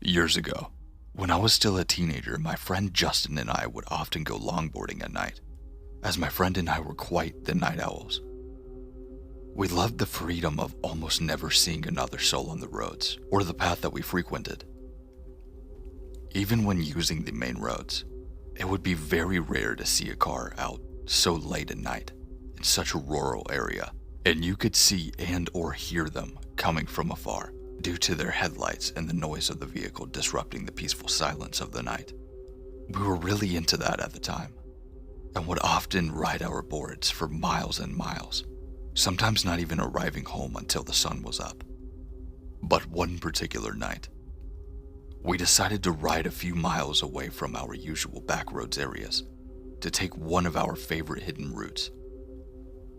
Years ago, when I was still a teenager, my friend Justin and I would often go longboarding at night, as my friend and I were quite the night owls. We loved the freedom of almost never seeing another soul on the roads or the path that we frequented. Even when using the main roads, it would be very rare to see a car out so late at night in such a rural area, and you could see and or hear them coming from afar due to their headlights and the noise of the vehicle disrupting the peaceful silence of the night. We were really into that at the time, and would often ride our boards for miles and miles, sometimes not even arriving home until the sun was up. But one particular night, we decided to ride a few miles away from our usual backroads areas to take one of our favorite hidden routes.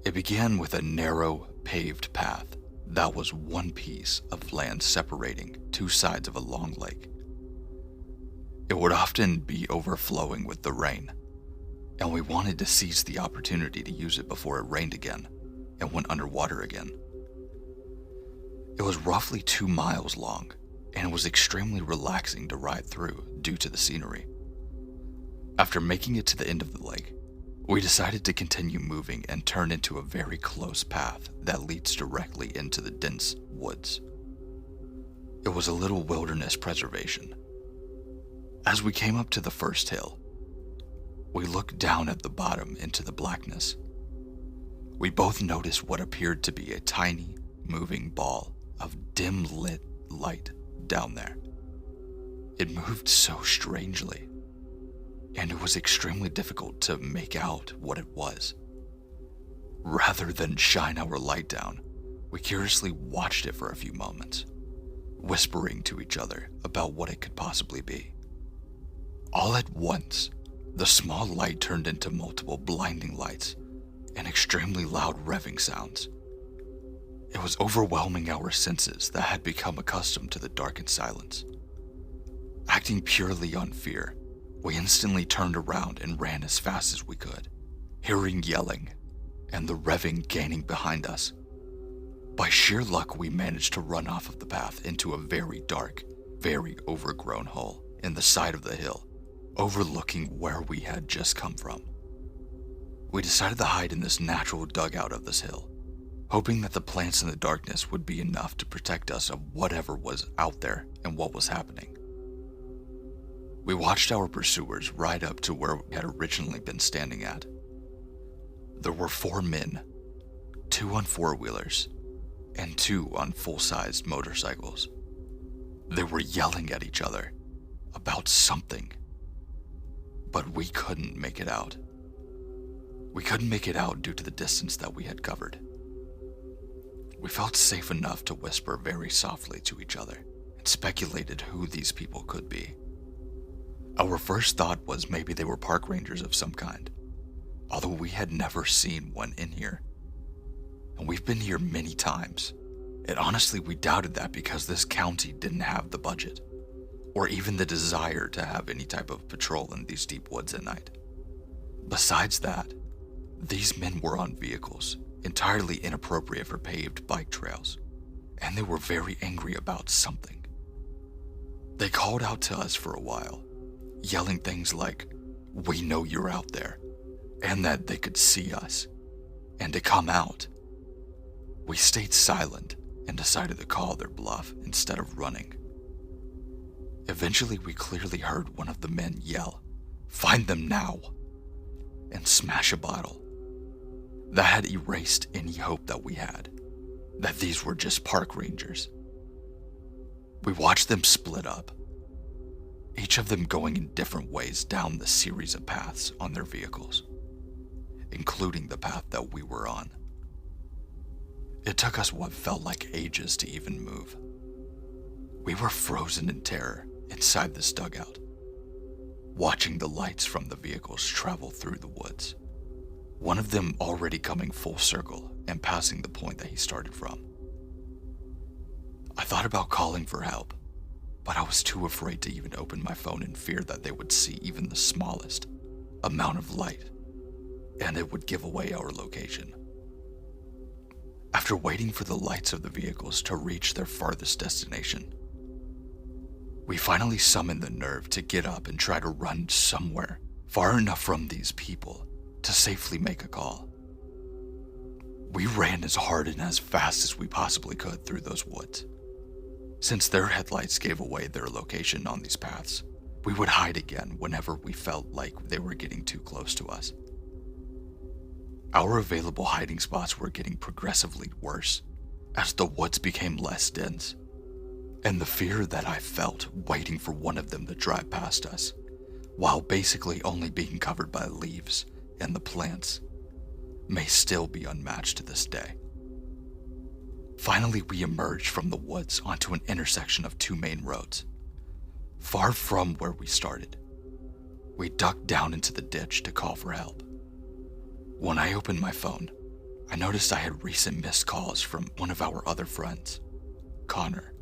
It began with a narrow, paved path that was one piece of land separating two sides of a long lake. It would often be overflowing with the rain, and we wanted to seize the opportunity to use it before it rained again and went underwater again. It was roughly 2 miles long, and it was extremely relaxing to ride through due to the scenery. After making it to the end of the lake, we decided to continue moving and turn into a very close path that leads directly into the dense woods. It was a little wilderness preservation. As we came up to the first hill, we looked down at the bottom into the blackness. We both noticed what appeared to be a tiny, moving ball of dim-lit light down there. It moved so strangely, and it was extremely difficult to make out what it was. Rather than shine our light down, we curiously watched it for a few moments, whispering to each other about what it could possibly be. All at once, the small light turned into multiple blinding lights and extremely loud revving sounds. It was overwhelming our senses that had become accustomed to the dark and silence. Acting purely on fear, we instantly turned around and ran as fast as we could, hearing yelling and the revving gaining behind us. By sheer luck, we managed to run off of the path into a very dark, very overgrown hole in the side of the hill, overlooking where we had just come from. We decided to hide in this natural dugout of this hill, hoping that the plants in the darkness would be enough to protect us of whatever was out there and what was happening. We watched our pursuers ride up to where we had originally been standing at. There were 4 men, 2 on 4-wheelers, and 2 on full-sized motorcycles. They were yelling at each other about something, but we couldn't make it out. We couldn't make it out due to the distance that we had covered. We felt safe enough to whisper very softly to each other and speculated who these people could be. Our first thought was maybe they were park rangers of some kind, although we had never seen one in here. And we've been here many times, and honestly we doubted that because this county didn't have the budget, or even the desire to have any type of patrol in these deep woods at night. Besides that, these men were on vehicles entirely inappropriate for paved bike trails, and they were very angry about something. They called out to us for a while, yelling things like, "We know you're out there," and that they could see us, and to come out. We stayed silent and decided to call their bluff instead of running. Eventually, we clearly heard one of the men yell, "Find them now," and smash a bottle. That had erased any hope that we had, that these were just park rangers. We watched them split up, each of them going in different ways down the series of paths on their vehicles, including the path that we were on. It took us what felt like ages to even move. We were frozen in terror inside this dugout, watching the lights from the vehicles travel through the woods, one of them already coming full circle and passing the point that he started from. I thought about calling for help, but I was too afraid to even open my phone in fear that they would see even the smallest amount of light, and it would give away our location. After waiting for the lights of the vehicles to reach their farthest destination, We finally summoned the nerve to get up and try to run somewhere far enough from these people to safely make a call. We ran as hard and as fast as we possibly could through those woods. Since their headlights gave away their location on these paths, we would hide again whenever we felt like they were getting too close to us. Our available hiding spots were getting progressively worse as the woods became less dense, and the fear that I felt waiting for one of them to drive past us, while basically only being covered by leaves and the plants, may still be unmatched to this day. Finally, we emerged from the woods onto an intersection of two main roads, far from where we started. We ducked down into the ditch to call for help. When I opened my phone, I noticed I had recent missed calls from one of our other friends, Connor,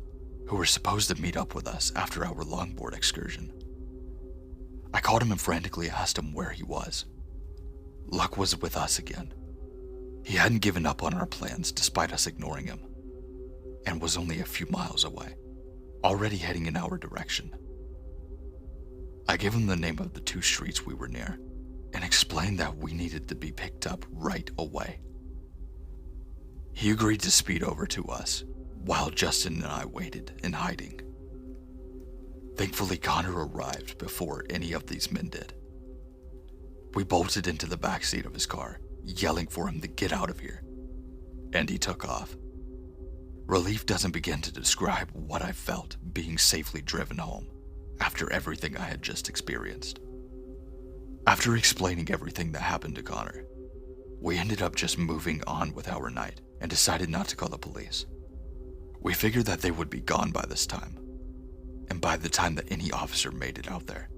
who were supposed to meet up with us after our longboard excursion. I called him and frantically asked him where he was. Luck was with us again. He hadn't given up on our plans despite us ignoring him, and was only a few miles away, already heading in our direction. I gave him the name of the two streets we were near, and explained that we needed to be picked up right away. He agreed to speed over to us, while Justin and I waited in hiding. Thankfully, Connor arrived before any of these men did. We bolted into the backseat of his car, yelling for him to get out of here, and he took off. Relief doesn't begin to describe what I felt being safely driven home after everything I had just experienced. After explaining everything that happened to Connor, we ended up just moving on with our night and decided not to call the police. We figured that they would be gone by this time, and by the time that any officer made it out there,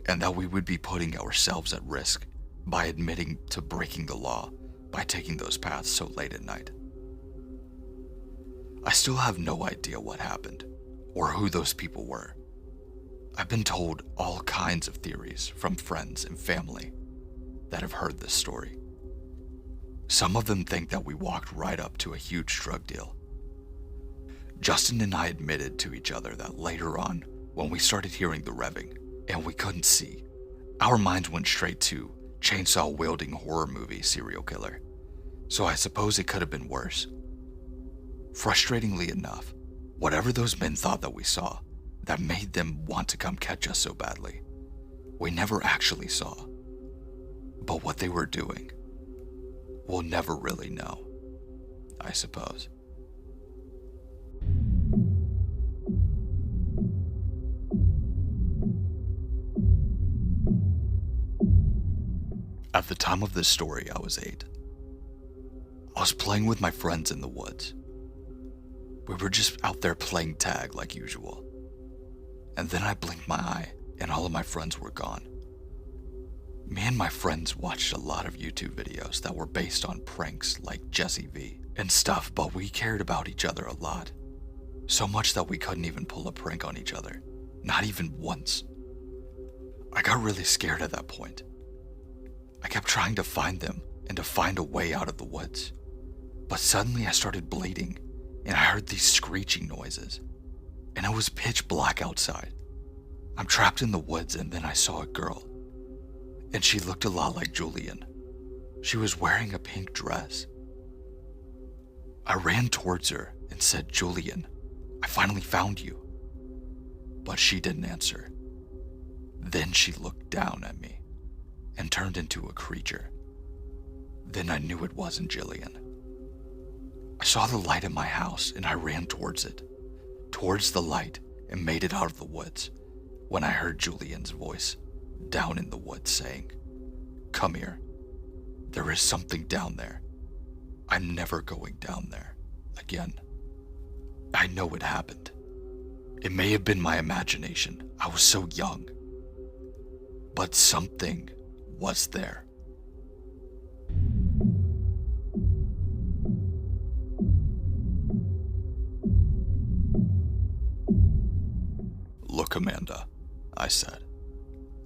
and that we would be putting ourselves at risk by admitting to breaking the law by taking those paths so late at night. I still have no idea what happened or who those people were. I've been told all kinds of theories from friends and family that have heard this story. Some of them think that we walked right up to a huge drug deal. Justin and I admitted to each other that later on, when we started hearing the revving and we couldn't see, our minds went straight to chainsaw-wielding horror movie serial killer. So I suppose it could have been worse. Frustratingly enough, whatever those men thought that we saw, that made them want to come catch us so badly, we never actually saw. But what they were doing, we'll never really know, I suppose. At the time of this story, I was 8. I was playing with my friends in the woods. We were just out there playing tag like usual. And then I blinked my eye and all of my friends were gone. Me and my friends watched a lot of YouTube videos that were based on pranks like Jesse V and stuff, but we cared about each other a lot. So much that we couldn't even pull a prank on each other. Not even once. I got really scared at that point. I kept trying to find them and to find a way out of the woods. But suddenly I started bleeding and I heard these screeching noises. And it was pitch black outside. I'm trapped in the woods and then I saw a girl. And she looked a lot like Julian. She was wearing a pink dress. I ran towards her and said, "Julian, I finally found you." But she didn't answer. Then she looked down at me and turned into a creature. Then I knew it wasn't Jillian. I saw the light in my house and I ran towards it, towards the light, and made it out of the woods when I heard Julian's voice down in the woods saying, "Come here. There is something down there. I'm never going down there again." I know it happened. It may have been my imagination. I was so young. But something was there. "Look, Amanda," I said.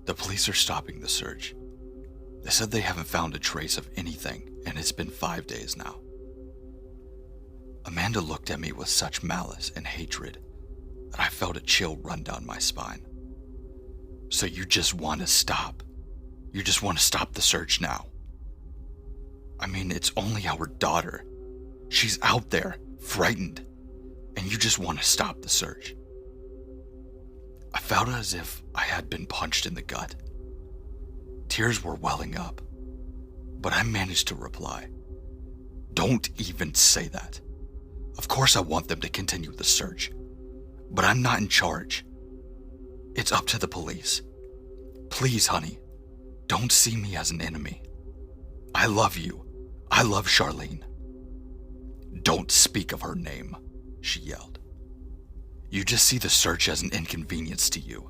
"The police are stopping the search. They said they haven't found a trace of anything, and it's been 5 days now." Amanda looked at me with such malice and hatred that I felt a chill run down my spine. So you just want to stop? You just want to stop the search now? I mean, it's only our daughter. She's out there, frightened, and you just want to stop the search. I felt as if I had been punched in the gut. Tears were welling up, but I managed to reply, "Don't even say that. Of course I want them to continue the search, but I'm not in charge. It's up to the police. Please, honey, don't see me as an enemy. I love you. I love Charlene." "Don't speak of her name," she yelled. "You just see the search as an inconvenience to you.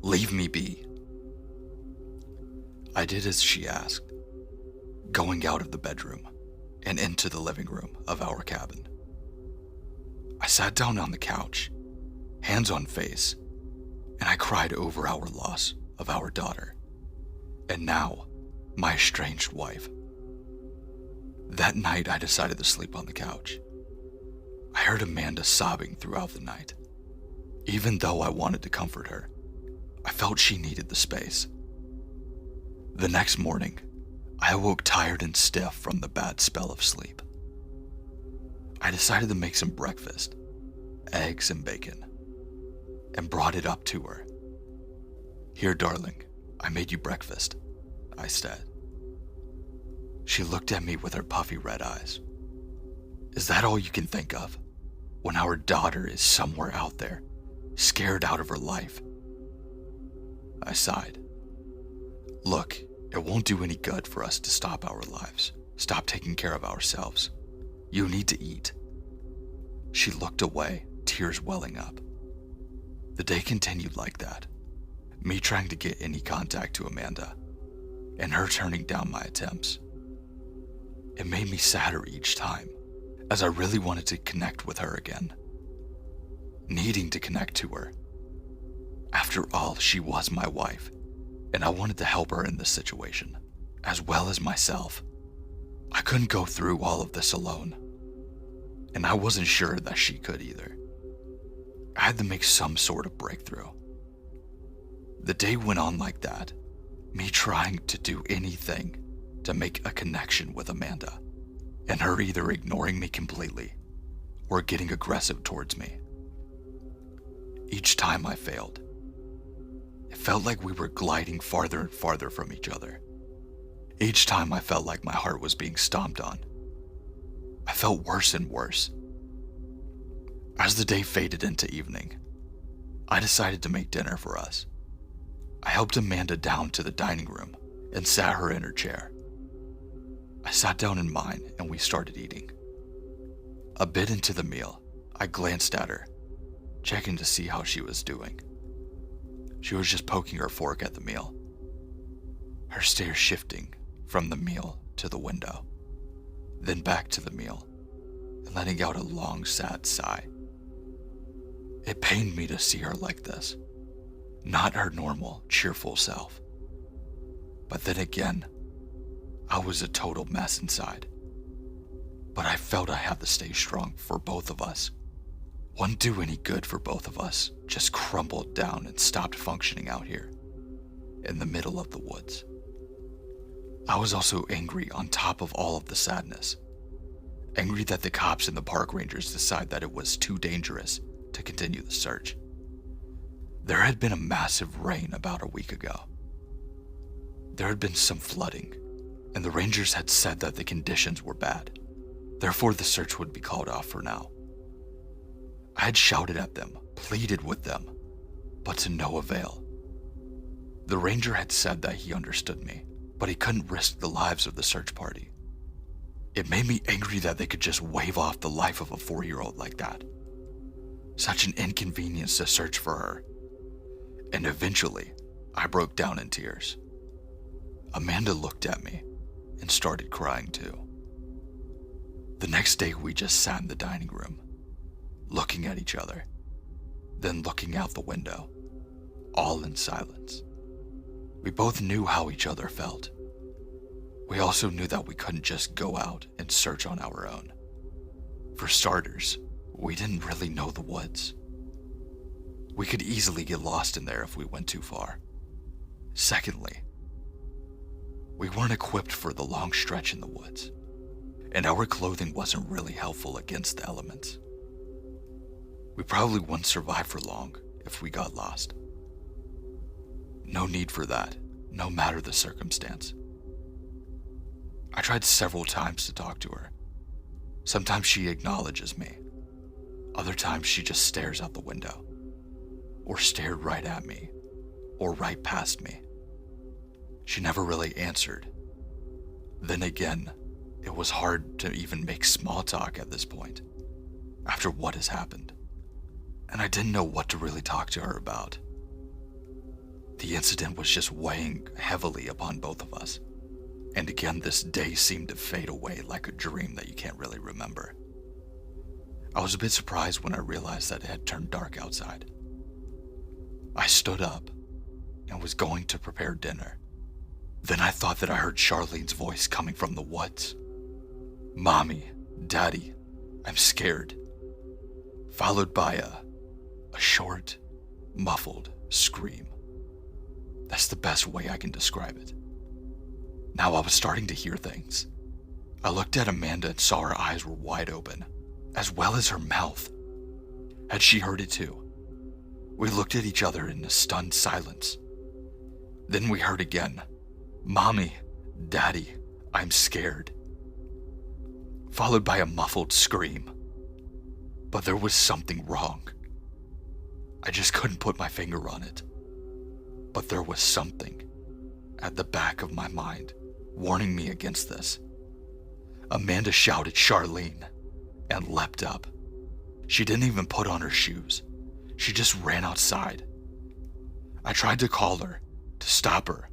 Leave me be." I did as she asked, going out of the bedroom and into the living room of our cabin. I sat down on the couch, hands on face, and I cried over our loss of our daughter, and now my estranged wife. That night I decided to sleep on the couch. I heard Amanda sobbing throughout the night. Even though I wanted to comfort her, I felt she needed the space. The next morning, I awoke tired and stiff from the bad spell of sleep. I decided to make some breakfast, eggs and bacon, and brought it up to her. "Here, darling, I made you breakfast," I said. She looked at me with her puffy red eyes. "Is that all you can think of, when our daughter is somewhere out there, scared out of her life?" I sighed. "Look, it won't do any good for us to stop our lives, stop taking care of ourselves. You need to eat." She looked away, tears welling up. The day continued like that, me trying to get any contact to Amanda, and her turning down my attempts. It made me sadder each time, as I really wanted to connect with her again. Needing to connect to her. After all, she was my wife, and I wanted to help her in this situation, as well as myself. I couldn't go through all of this alone, and I wasn't sure that she could either. I had to make some sort of breakthrough. The day went on like that, me trying to do anything to make a connection with Amanda, and her either ignoring me completely or getting aggressive towards me. Each time I failed. It felt like we were gliding farther and farther from each other. Each time I felt like my heart was being stomped on. I felt worse and worse. As the day faded into evening, I decided to make dinner for us. I helped Amanda down to the dining room and sat her in her chair. I sat down in mine and we started eating. A bit into the meal, I glanced at her, checking to see how she was doing. She was just poking her fork at the meal, her stare shifting from the meal to the window, then back to the meal, and letting out a long, sad sigh. It pained me to see her like this, not her normal, cheerful self. But then again, I was a total mess inside. But I felt I had to stay strong for both of us. Wouldn't do any good for both of us, just crumbled down and stopped functioning out here, in the middle of the woods. I was also angry on top of all of the sadness. Angry that the cops and the park rangers decided that it was too dangerous to continue the search. There had been a massive rain about a week ago. There had been some flooding, and the rangers had said that the conditions were bad. Therefore, the search would be called off for now. I had shouted at them, pleaded with them, but to no avail. The ranger had said that he understood me, but he couldn't risk the lives of the search party. It made me angry that they could just wave off the life of a 4-year-old like that. Such an inconvenience to search for her. And eventually, I broke down in tears. Amanda looked at me and started crying too. The next day, we just sat in the dining room, looking at each other, then looking out the window, all in silence. We both knew how each other felt. We also knew that we couldn't just go out and search on our own. For starters, we didn't really know the woods. We could easily get lost in there if we went too far. Secondly, we weren't equipped for the long stretch in the woods, and our clothing wasn't really helpful against the elements. We probably wouldn't survive for long if we got lost. No need for that, no matter the circumstance. I tried several times to talk to her. Sometimes she acknowledges me. Other times she just stares out the window, or stared right at me, or right past me. She never really answered. Then again, it was hard to even make small talk at this point, after what has happened, and I didn't know what to really talk to her about. The incident was just weighing heavily upon both of us, and again this day seemed to fade away like a dream that you can't really remember. I was a bit surprised when I realized that it had turned dark outside. I stood up and was going to prepare dinner. Then I thought that I heard Charlene's voice coming from the woods. "Mommy, Daddy, I'm scared." Followed by a short, muffled scream. That's the best way I can describe it. Now I was starting to hear things. I looked at Amanda and saw her eyes were wide open, as well as her mouth. Had she heard it too? We looked at each other in a stunned silence. Then we heard again, "Mommy, Daddy, I'm scared." Followed by a muffled scream. But there was something wrong. I just couldn't put my finger on it. But there was something at the back of my mind warning me against this. Amanda shouted Charlene and leapt up. She didn't even put on her shoes. She just ran outside. I tried to call her, to stop her,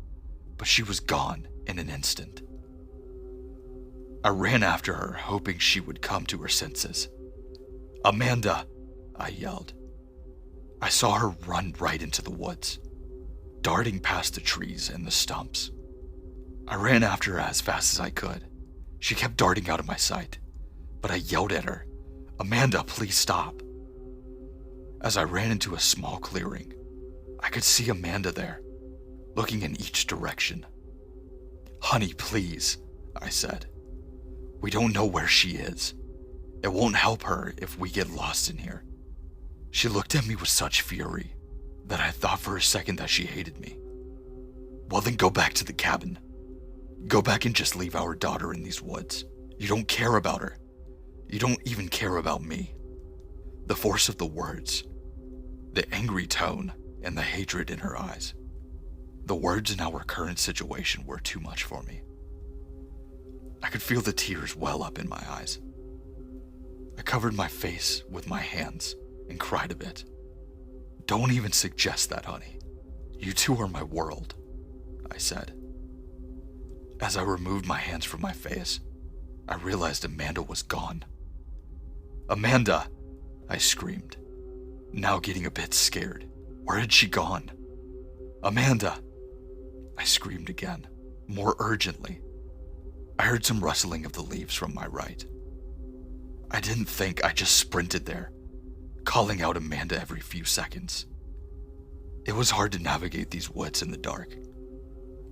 but she was gone in an instant. I ran after her, hoping she would come to her senses. "Amanda!" I yelled. I saw her run right into the woods, darting past the trees and the stumps. I ran after her as fast as I could. She kept darting out of my sight, but I yelled at her, "Amanda, please stop." As I ran into a small clearing, I could see Amanda there, looking in each direction. "Honey, please," I said. "We don't know where she is. It won't help her if we get lost in here." She looked at me with such fury that I thought for a second that she hated me. "Well, then go back to the cabin. Go back and just leave our daughter in these woods. You don't care about her. You don't even care about me." The force of the words, the angry tone, and the hatred in her eyes. The words in our current situation were too much for me. I could feel the tears well up in my eyes. I covered my face with my hands and cried a bit. "Don't even suggest that, honey. You two are my world," I said. As I removed my hands from my face, I realized Amanda was gone. "Amanda!" I screamed, now getting a bit scared. Where had she gone? "Amanda!" I screamed again, more urgently. I heard some rustling of the leaves from my right. I didn't think, I just sprinted there, calling out Amanda every few seconds. It was hard to navigate these woods in the dark.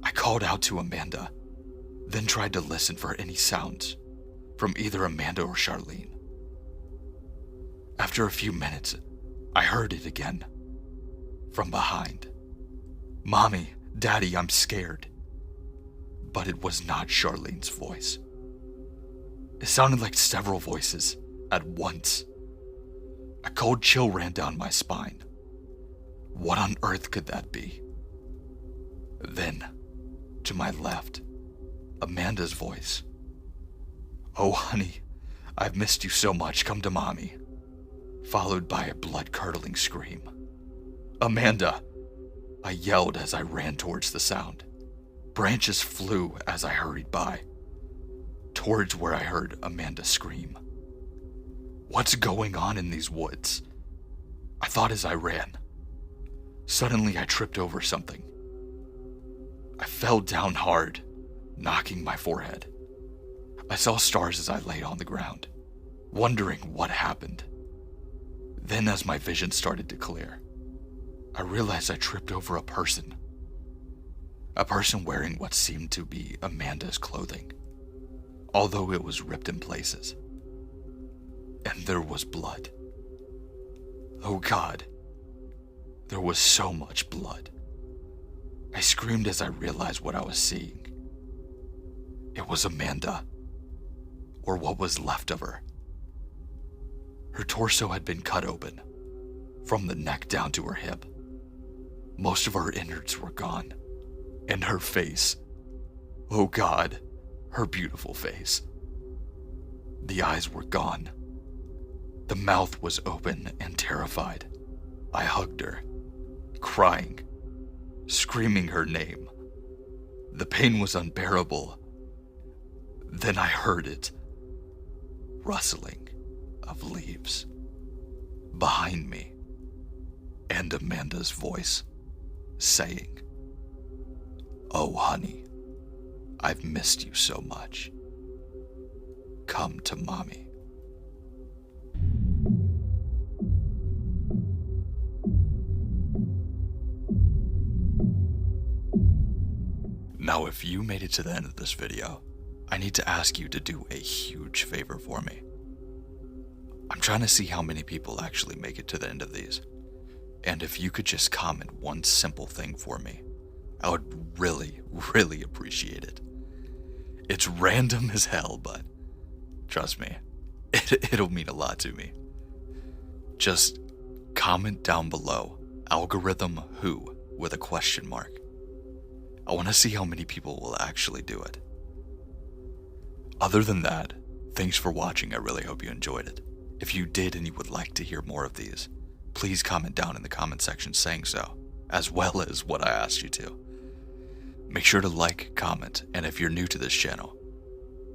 I called out to Amanda, then tried to listen for any sounds from either Amanda or Charlene. After a few minutes, I heard it again, from behind. "Mommy, Daddy, I'm scared." But it was not Charlene's voice. It sounded like several voices at once. A cold chill ran down my spine. What on earth could that be? Then, to my left, Amanda's voice. "Oh, honey, I've missed you so much. Come to Mommy." Followed by a blood-curdling scream. "Amanda!" I yelled as I ran towards the sound. Branches flew as I hurried by, towards where I heard Amanda scream. What's going on in these woods? I thought as I ran. Suddenly I tripped over something. I fell down hard, knocking my forehead. I saw stars as I lay on the ground, wondering what happened. Then as my vision started to clear, I realized I tripped over a person. A person wearing what seemed to be Amanda's clothing, although it was ripped in places. And there was blood. Oh God, there was so much blood. I screamed as I realized what I was seeing. It was Amanda, or what was left of her. Her torso had been cut open, from the neck down to her hip. Most of her innards were gone, and her face, oh God, her beautiful face. The eyes were gone. The mouth was open and terrified. I hugged her, crying, screaming her name. The pain was unbearable. Then I heard it, rustling of leaves behind me, and Amanda's voice saying, "Oh honey, I've missed you so much. Come to mommy." Now, if you made it to the end of this video, I need to ask you to do a huge favor for me. I'm trying to see how many people actually make it to the end of these. And if you could just comment one simple thing for me, I would really, really appreciate it. It's random as hell, but trust me, it'll mean a lot to me. Just comment down below, algorithm who, with a question mark. I want to see how many people will actually do it. Other than that, thanks for watching. I really hope you enjoyed it. If you did and you would like to hear more of these, please comment down in the comment section saying so, as well as what I asked you to. Make sure to like, comment, and if you're new to this channel,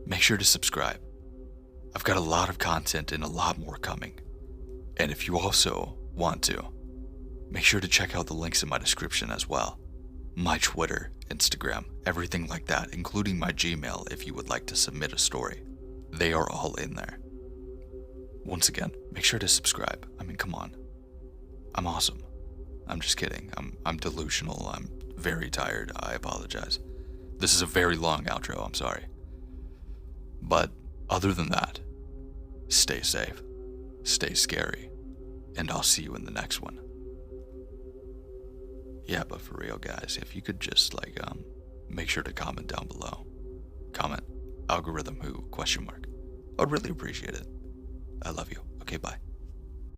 make sure to subscribe. I've got a lot of content and a lot more coming. And if you also want to, make sure to check out the links in my description as well. My Twitter, Instagram, everything like that, including my Gmail if you would like to submit a story. They are all in there. Once again, make sure to subscribe. I mean, come on. I'm awesome. I'm just kidding. I'm delusional. I'm very tired. I apologize. This is a very long outro. I'm sorry. But other than that, stay safe, stay scary, and I'll see you in the next one. Yeah, but for real, guys, if you could just, make sure to comment down below. Comment, algorithm who, question mark. I'd really appreciate it. I love you. Okay, bye.